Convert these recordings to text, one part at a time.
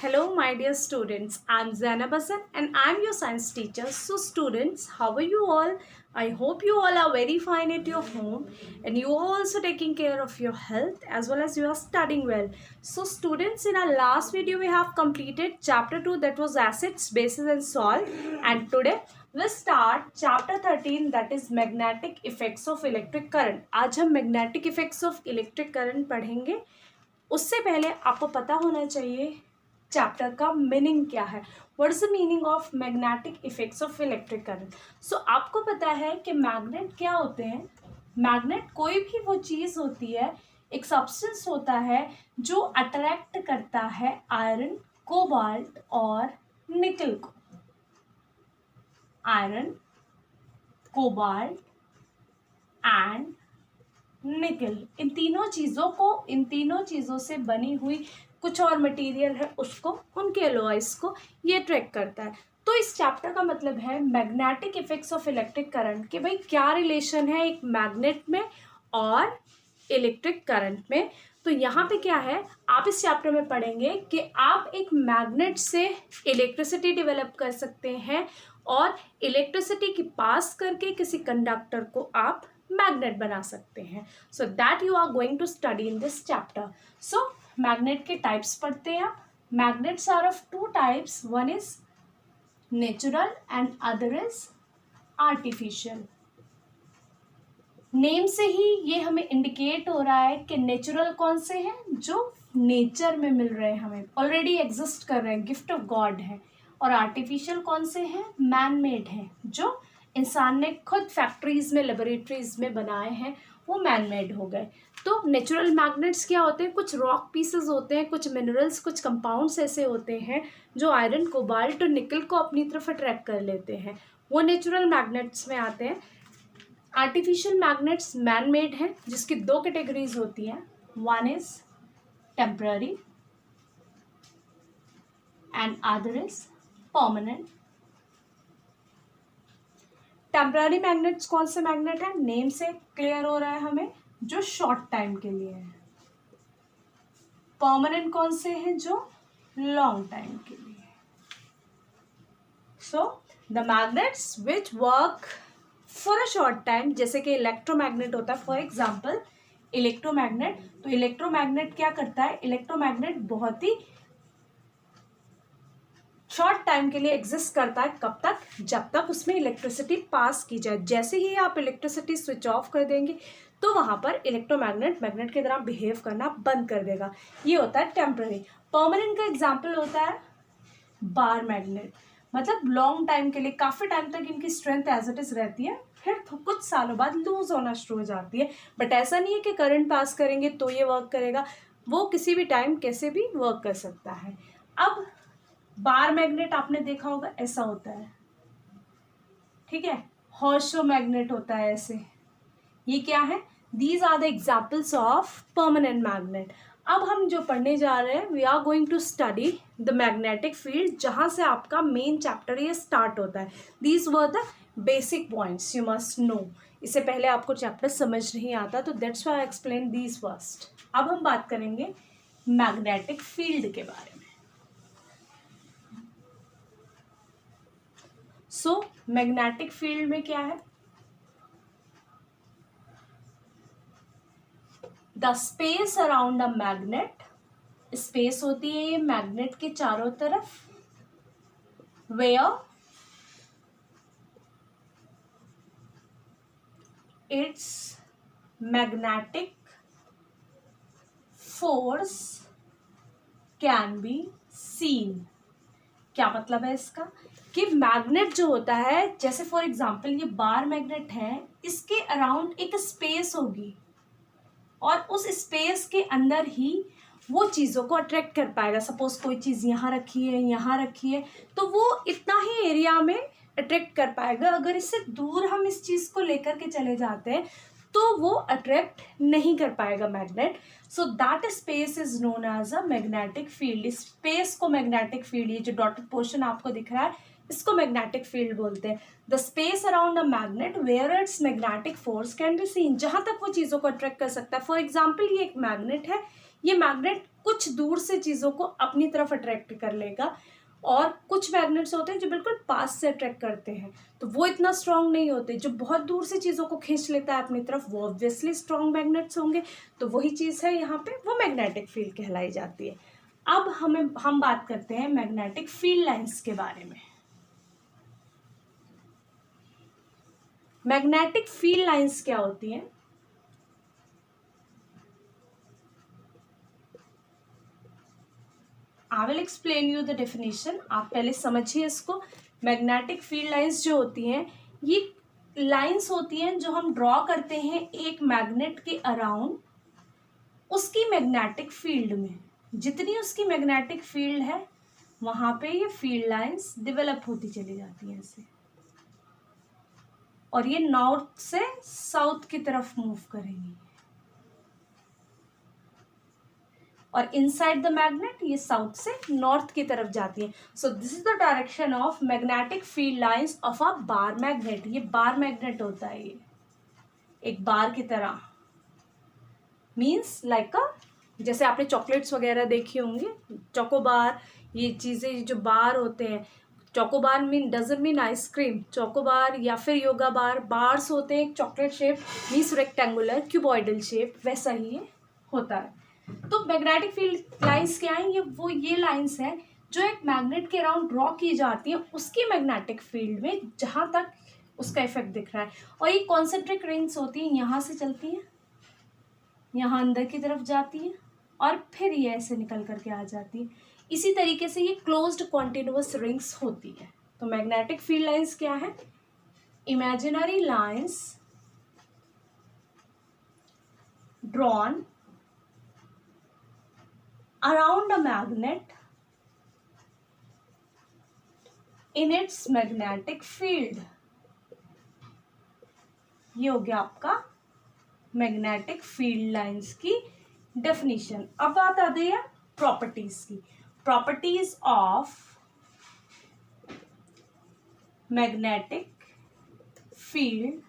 Hello, my dear students. I'm Zainab Hassan and I'm your science teacher. So, students, how are you all? I hope you all are very fine at your home and you are also taking care of your health as well as you are studying well. So, students, in our last video, we have completed chapter 2, that was acids, bases, and salt. And today, we'll start chapter 13, that is magnetic effects of electric current. आज हम magnetic effects of electric current पढ़ेंगे. उससे पहले आपको पता होना चाहिए chapter का मीनिंग क्या है. What is the meaning of magnetic effects of electric current. So आपको पता है कि मैग्नेट क्या होते हैं. मैग्नेट कोई भी वो चीज़ होती है, एक सब्सटेंस होता है जो अट्रैक्ट करता है आयरन, कोबाल्ट और निकल को. आयरन, कोबाल्ट एंड निकल, इन तीनों चीज़ों से बनी हुई कुछ और मटेरियल है उसको, उनके एलॉयज को ये ट्रैक करता है. तो इस चैप्टर का मतलब है magnetic effects of electric current कि भाई क्या रिलेशन है एक मैग्नेट में और इलेक्ट्रिक करंट में. तो यहाँ पे क्या है, आप इस चैप्टर में पढ़ेंगे कि आप एक मैग्नेट से इलेक्ट्रिसिटी डेवलप कर सकते हैं और इलेक्ट्रिसिटी की पास करके किसी कंडक्टर को आप मैग्नेट बना सकते हैं. So that you are going to study in this chapter. So magnet के टाइप्स पढ़ते हैं आप. Magnets are of two types, one is natural and other is artificial. Name से ही ये हमें इंडिकेट हो रहा है कि नेचुरल कौन से हैं, जो नेचर में मिल रहे हैं, हमें ऑलरेडी एग्जिस्ट कर रहे हैं, गिफ्ट ऑफ गॉड है. और आर्टिफिशियल कौन से हैं, मैन मेड हैं, जो इंसान ने खुद फैक्ट्रीज में, लेबोरेटरीज में बनाए हैं, वो मैन मेड हो गए. तो नेचुरल मैग्नेट्स क्या होते हैं, कुछ रॉक पीसेस होते हैं, कुछ मिनरल्स, कुछ कंपाउंड्स ऐसे होते हैं जो आयरन, कोबाल्ट और निकल को अपनी तरफ अट्रैक्ट कर लेते हैं, वो नेचुरल मैग्नेट्स में आते हैं. आर्टिफिशियल मैग्नेट्स मैन मेड हैं, जिसकी दो कैटेगरीज होती हैं, one is temporary and other is permanent. Temporary magnets कौन से मैग्नेट है, नेम से क्लियर हो रहा है हमें, जो शॉर्ट टाइम के लिए है. परमानेंट कौन से हैं, जो लॉन्ग टाइम के लिए है. So the magnets which work for a short time, जैसे कि इलेक्ट्रोमैग्नेट होता है, फॉर एग्जांपल इलेक्ट्रोमैग्नेट. तो इलेक्ट्रोमैग्नेट क्या करता है, इलेक्ट्रोमैग्नेट बहुत ही शॉर्ट टाइम के लिए एग्जिस्ट करता है. कब तक, जब तक उसमें इलेक्ट्रिसिटी पास की जाए. जैसे ही आप इलेक्ट्रिसिटी स्विच ऑफ कर देंगे तो वहाँ पर इलेक्ट्रोमैग्नेट मैग्नेट की तरह बिहेव करना बंद कर देगा. ये होता है टेम्पररी. परमानेंट का एग्जाम्पल होता है बार मैग्नेट, मतलब लॉन्ग टाइम के लिए, काफ़ी टाइम तक इनकी स्ट्रेंथ एज इट इज़ रहती है, फिर कुछ सालों बाद लूज होना शुरू हो जाती है. बट ऐसा नहीं है कि करंट पास करेंगे तो ये वर्क करेगा, वो किसी भी टाइम कैसे भी वर्क कर सकता है. अब बार मैग्नेट आपने देखा होगा, ऐसा होता है, ठीक है. हॉर्सशो मैग्नेट होता है ऐसे. ये क्या है, these are the examples of permanent magnet. अब हम जो पढ़ने जा रहे हैं, we are going to study the magnetic field, जहाँ से आपका मेन चैप्टर ये स्टार्ट होता है. These were the basic points you must know. इससे पहले आपको चैप्टर समझ नहीं आता, तो that's why I explain these first. अब हम बात करेंगे मैग्नेटिक फील्ड के बारे में. सो मैग्नेटिक फील्ड में क्या है, the space around a magnet. Space होती है ये मैग्नेट के चारों तरफ, where its magnetic force can be seen. क्या मतलब है इसका, कि मैग्नेट जो होता है, जैसे फॉर एग्जांपल ये बार मैग्नेट है, इसके अराउंड एक स्पेस होगी और उस स्पेस के अंदर ही वो चीज़ों को अट्रैक्ट कर पाएगा. सपोज कोई चीज़ यहाँ रखी है, यहाँ रखी है, तो वो इतना ही एरिया में अट्रैक्ट कर पाएगा. अगर इससे दूर हम इस चीज़ को लेकर के चले जाते हैं तो वो अट्रैक्ट नहीं कर पाएगा magnet. So that space is known as a magnetic field. Space को मैग्नेटिक फील्ड, ये जो डॉटेड पोर्शन आपको दिख रहा है, इसको मैग्नेटिक फील्ड बोलते हैं. The space around a magnet where its magnetic force can be seen, जहाँ तक वो चीज़ों को अट्रैक्ट कर सकता है. फॉर एग्जाम्पल ये एक मैग्नेट है, ये मैग्नेट कुछ दूर से चीज़ों को अपनी तरफ अट्रैक्ट कर लेगा, और कुछ मैग्नेट्स होते हैं जो बिल्कुल पास से अट्रैक्ट करते हैं, तो वो इतना स्ट्रांग नहीं होते। जो बहुत दूर से चीज़ों को खींच लेता है अपनी तरफ, वो ऑब्वियसली स्ट्रांग मैग्नेट्स होंगे। तो वही चीज़ है यहाँ पे, वो मैग्नेटिक फील्ड कहलाई जाती है। अब हम बात करते हैं मैग्नेटिक फील्ड लाइंस के बारे में। मैग्नेटिक फील्ड लाइंस क्या होती हैं? I will explain you the definition, आप पहले समझिए इसको। मैग्नेटिक फील्ड लाइंस जो होती हैं, ये लाइंस होती हैं जो हम ड्रॉ करते हैं एक मैग्नेट के अराउंड, उसकी मैग्नेटिक फील्ड में। जितनी उसकी मैग्नेटिक फील्ड है वहां पे ये फील्ड लाइंस डेवलप होती चली जाती हैं ऐसे, और ये नॉर्थ से साउथ की तरफ मूव करेंगी, और इनसाइड द मैग्नेट ये साउथ से नॉर्थ की तरफ जाती है। So this is the direction of magnetic field lines of a bar magnet. ये बार मैग्नेट होता है, ये एक बार की तरह, मीन्स लाइक अ, जैसे आपने चॉकलेट्स वगैरह देखी होंगी, चोकोबार, ये चीज़ें जो बार होते हैं, chocobar doesn't mean ice cream, chocobar या फिर योगा बार, बार्स होते हैं chocolate shape, means rectangular cuboidal shape, वैसा ही ये होता है। तो मैग्नेटिक फील्ड लाइंस क्या है? ये लाइंस है जो एक मैग्नेट के अराउंड ड्रॉ की जाती है उसकी मैग्नेटिक फील्ड में, जहाँ तक उसका इफेक्ट दिख रहा है। और ये कॉन्सेंट्रिक रिंग्स होती हैं, यहाँ से चलती हैं, यहाँ अंदर की तरफ जाती है, और फिर ये ऐसे निकल करके आ जाती है। इसी तरीके से ये क्लोज्ड कॉन्टिन्यूअस रिंग्स होती है। तो मैग्नेटिक फील्ड लाइंस क्या है? Imaginary lines drawn around a magnet in its magnetic field। ये हो गया आपका मैग्नेटिक फील्ड लाइंस की डेफिनेशन। अब बात आती है प्रॉपर्टीज की। Properties of magnetic field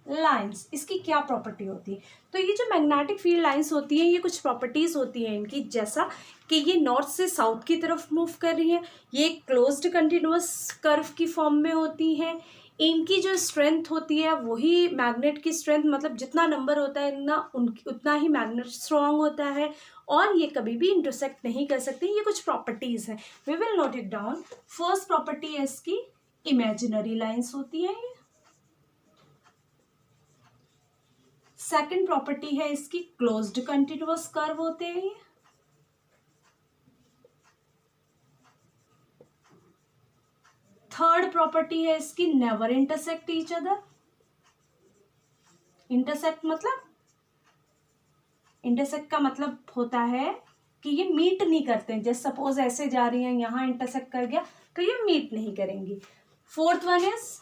lines, इसकी क्या प्रॉपर्टी होती है? तो ये जो मैग्नेटिक फील्ड लाइंस होती है, ये कुछ प्रॉपर्टीज होती हैं इनकी, जैसा कि ये नॉर्थ से साउथ की तरफ मूव कर रही है, ये क्लोज्ड कंटिन्यूअस कर्व की फॉर्म में होती हैं, इनकी जो स्ट्रेंथ होती है वही मैग्नेट की स्ट्रेंथ, मतलब जितना नंबर होता है उतना ही मैग्नेट स्ट्रॉन्ग होता है, और ये कभी भी इंटरसेक्ट नहीं कर सकती। ये कुछ प्रॉपर्टीज हैं, we will note it down. First property है इसकी, इमेजिनरी लाइंस होती है। सेकंड प्रॉपर्टी है इसकी, क्लोज्ड कंटिन्यूअस कर्व होते हैं। थर्ड प्रॉपर्टी है इसकी, never intersect each other. Intersect का मतलब होता है कि ये मीट नहीं करते हैं। जैसे सपोज ऐसे जा रही हैं, यहां इंटरसेक्ट कर गया तो ये मीट नहीं करेंगी। Fourth one is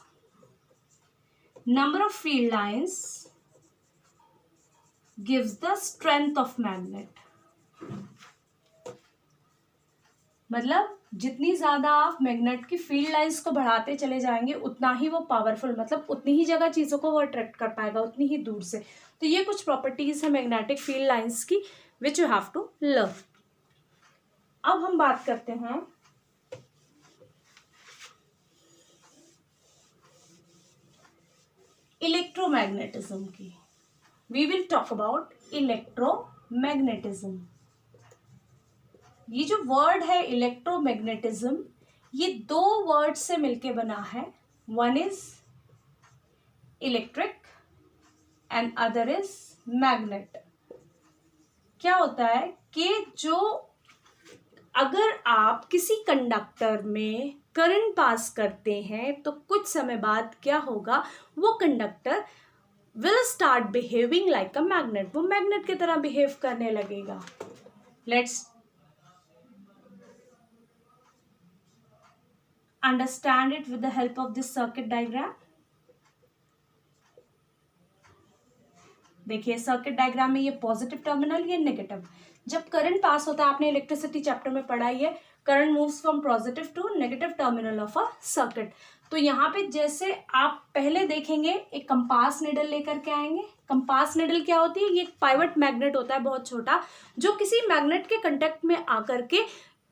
number of field lines gives the strength of magnet। मतलब जितनी ज्यादा आप मैग्नेट की फील्ड लाइंस को बढ़ाते चले जाएंगे उतना ही वो पावरफुल, मतलब उतनी ही जगह चीजों को वो अट्रैक्ट कर पाएगा, उतनी ही दूर से। तो ये कुछ प्रॉपर्टीज है मैग्नेटिक फील्ड लाइंस की which you have to learn. अब हम बात करते हैं इलेक्ट्रोमैग्नेटिज्म की। We will talk about electromagnetism। ये जो वर्ड है इलेक्ट्रोमैग्नेटिज्म, ये दो वर्ड से मिलके बना है। One is electric and other is magnet. क्या होता है कि जो अगर आप किसी कंडक्टर में करंट पास करते हैं तो कुछ समय बाद क्या होगा, वो conductor will start behaving like a magnet। वो मैग्नेट की तरह बिहेव करने लगेगा। Let's understand it with the help of this circuit diagram। देखिए सर्किट डायग्राम में ये पॉजिटिव टर्मिनल, ये नेगेटिव। जब करंट पास होता है, आपने इलेक्ट्रिसिटी चैप्टर में पढ़ा ही है, current moves from positive to negative terminal of a circuit. तो यहाँ पे जैसे आप पहले देखेंगे, एक कंपास निडल लेकर के आएंगे। कंपास निडल क्या होती है? ये एक पाइवट मैग्नेट होता है बहुत छोटा, जो किसी मैग्नेट के कंटेक्ट में आकर के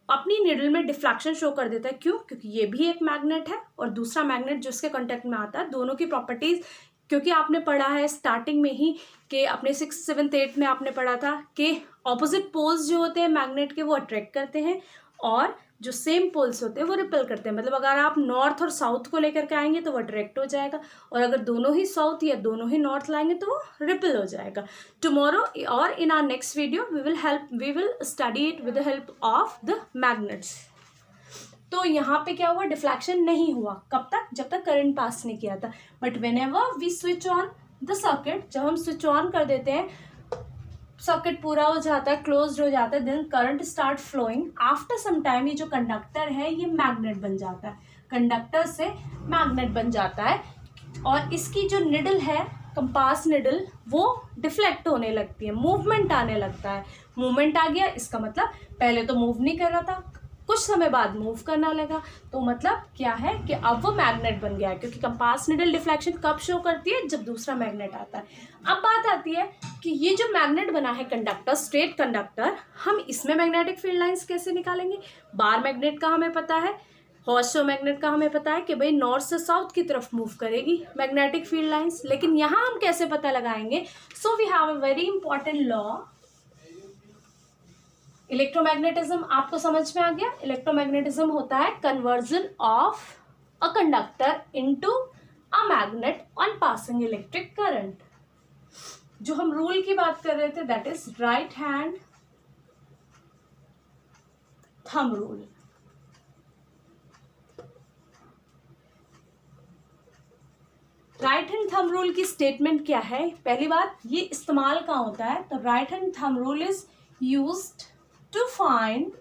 अपनी निडल में डिफ्लेक्शन शो कर देता है। क्यों? क्योंकि ये भी एक मैग्नेट है और दूसरा मैग्नेट जो इसके कांटेक्ट में आता है, दोनों की प्रॉपर्टीज, क्योंकि आपने पढ़ा है स्टार्टिंग में ही कि अपने 6th 7th 8th में आपने पढ़ा था कि ऑपोजिट पोल्स जो होते हैं मैग्नेट के वो अट्रैक्ट करते हैं और जो सेम पोल्स होते हैं वो रिपेल करते हैं। मतलब अगर आप नॉर्थ और साउथ को लेकर के आएंगे तो वो अट्रैक्ट हो जाएगा, और अगर दोनों ही साउथ या दोनों ही नॉर्थ लाएंगे तो वो रिपेल हो जाएगा। टुमारो और in our next video we will study it with the help of the magnets. तो यहाँ पे क्या हुआ? डिफ्लेक्शन नहीं हुआ। कब तक? जब तक करंट पास नहीं किया था। But whenever we switch on the circuit, जब हम स्विच ऑन कर देते हैं, सर्किट पूरा हो जाता है, क्लोज्ड हो जाता है, then current start flowing. After some time ये जो कंडक्टर है ये मैग्नेट बन जाता है, कंडक्टर से मैग्नेट बन जाता है, और इसकी जो निडल है, कंपास निडल, वो डिफ्लेक्ट होने लगती है, मूवमेंट आने लगता है। मूवमेंट आ गया, इसका मतलब पहले तो मूव नहीं कर रहा था, कुछ समय बाद मूव करना लगा, तो मतलब क्या है कि अब वो मैग्नेट बन गया है। क्योंकि कंपास निडल डिफ्लेक्शन कब शो करती है? जब दूसरा मैग्नेट आता है। अब बात आती है कि ये जो मैग्नेट बना है कंडक्टर, स्ट्रेट कंडक्टर, हम इसमें मैग्नेटिक फील्ड लाइंस कैसे निकालेंगे? बार मैग्नेट का हमें पता है, हॉर्सशो मैग्नेट का हमें पता है कि भाई नॉर्थ से साउथ की तरफ मूव करेगी मैग्नेटिक फील्ड लाइंस, लेकिन यहाँ हम कैसे पता लगाएंगे? So we have a very important law. Electromagnetism आपको समझ में आ गया? इलेक्ट्रोमैग्नेटिज्म होता है conversion of a conductor into a magnet on passing electric current. जो हम रूल की बात कर रहे थे, that is right hand thumb rule. Right hand thumb rule की स्टेटमेंट क्या है? पहली बात, ये इस्तेमाल कहाँ होता है? तो right hand thumb rule is used to find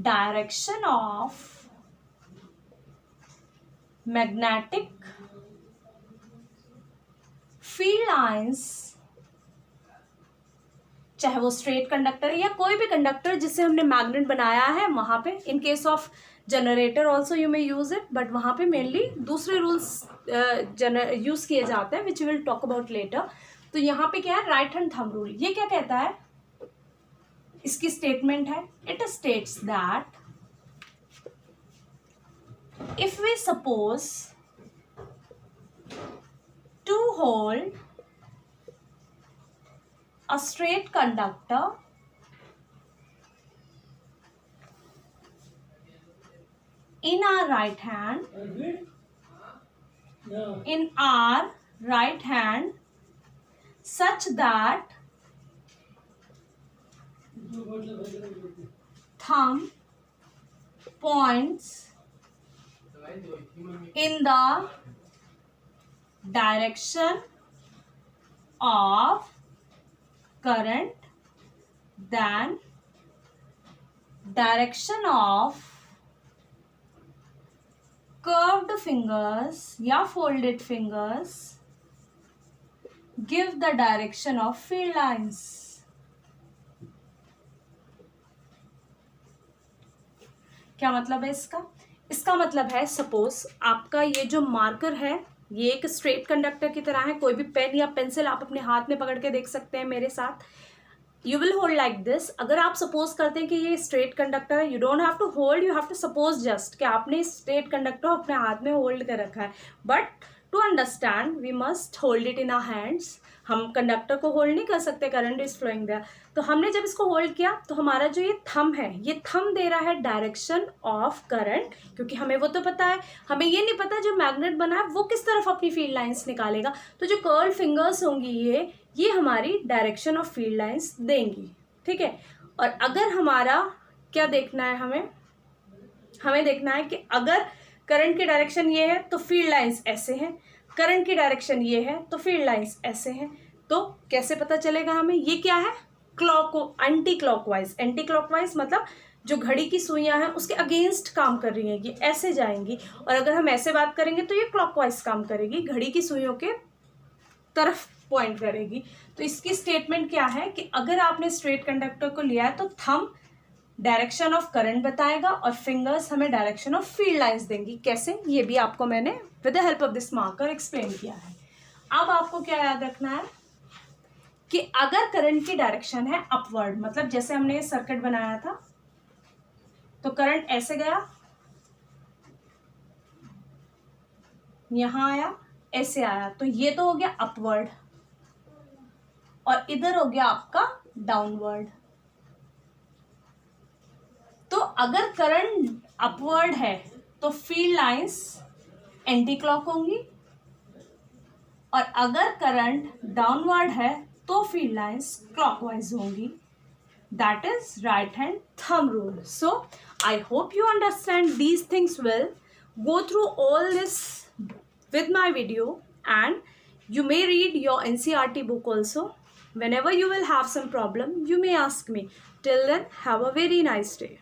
direction of magnetic field lines, चाहे वो स्ट्रेट कंडक्टर या कोई भी कंडक्टर जिससे हमने मैग्नेट बनाया है वहां पे। In case of generator also you may use it, but वहां पे मेनली दूसरे रूल्स यूज किए जाते हैं which will talk about later. तो यहाँ पे क्या है? Right hand thumb rule. ये क्या कहता है? इसकी स्टेटमेंट है, it states that if we suppose to hold a straight conductor in our right hand such that thumb points in the direction of current, then direction of curved fingers या folded fingers give the direction of field lines। क्या मतलब है इसका? इसका मतलब है, suppose आपका ये जो मार्कर है ये एक स्ट्रेट कंडक्टर की तरह है। कोई भी पेन या पेंसिल आप अपने हाथ में पकड़ के देख सकते हैं मेरे साथ। You will hold like this. अगर आप सपोज करते हैं कि ये स्ट्रेट कंडक्टर है, you don't have to hold, you have to suppose just कि आपने स्ट्रेट कंडक्टर अपने हाथ में होल्ड कर रखा है। But to understand we must hold it in our hands. हम कंडक्टर को होल्ड नहीं कर सकते, करंट इज फ्लोइंग देयर। तो हमने जब इसको होल्ड किया तो हमारा जो ये थंब है, ये थंब दे रहा है डायरेक्शन ऑफ करंट, क्योंकि हमें वो तो पता है, हमें ये नहीं पता जो मैग्नेट बना है वो किस तरफ अपनी फील्ड लाइंस निकालेगा। तो जो कर्ल फिंगर्स होंगी ये हमारी डायरेक्शन ऑफ फील्ड लाइंस देंगी, ठीक है। और अगर हमारा क्या देखना है, हमें देखना है कि अगर करंट की डायरेक्शन ये है तो फील्ड लाइंस ऐसे हैं, करंट की डायरेक्शन ये है तो फील्ड लाइंस ऐसे हैं। तो कैसे पता चलेगा हमें? ये क्या है? Anti clockwise. एंटी क्लॉकवाइज मतलब जो घड़ी की सुइयां हैं उसके अगेंस्ट काम कर रही हैं, ये ऐसे जाएंगी। और अगर हम ऐसे बात करेंगे तो ये क्लॉकवाइज काम करेगी, घड़ी की सुइयों के तरफ पॉइंट करेगी। तो इसकी स्टेटमेंट क्या है कि अगर आपने स्ट्रेट कंडक्टर को लिया है तो थंब डायरेक्शन ऑफ करंट बताएगा और फिंगर्स हमें डायरेक्शन ऑफ फील्ड लाइंस देंगी। कैसे, ये भी आपको मैंने with the help of this marker explain किया है। अब आपको क्या याद रखना है कि अगर करंट की डायरेक्शन है अपवर्ड, मतलब जैसे हमने ये सर्किट बनाया था तो करंट ऐसे गया, यहां आया, ऐसे आया, तो ये तो हो गया अपवर्ड और इधर हो गया आपका डाउनवर्ड। तो अगर करंट अपवर्ड है तो फील्ड लाइंस एंटी क्लॉक होंगी और अगर करंट डाउनवर्ड है तो फील्ड लाइंस क्लॉकवाइज होंगी। That is right hand thumb rule. So I hope you understand these things well. Go through all this with my video and you may read your NCERT book also. Whenever you will have some problem, you may ask me. Till then, have a very nice day.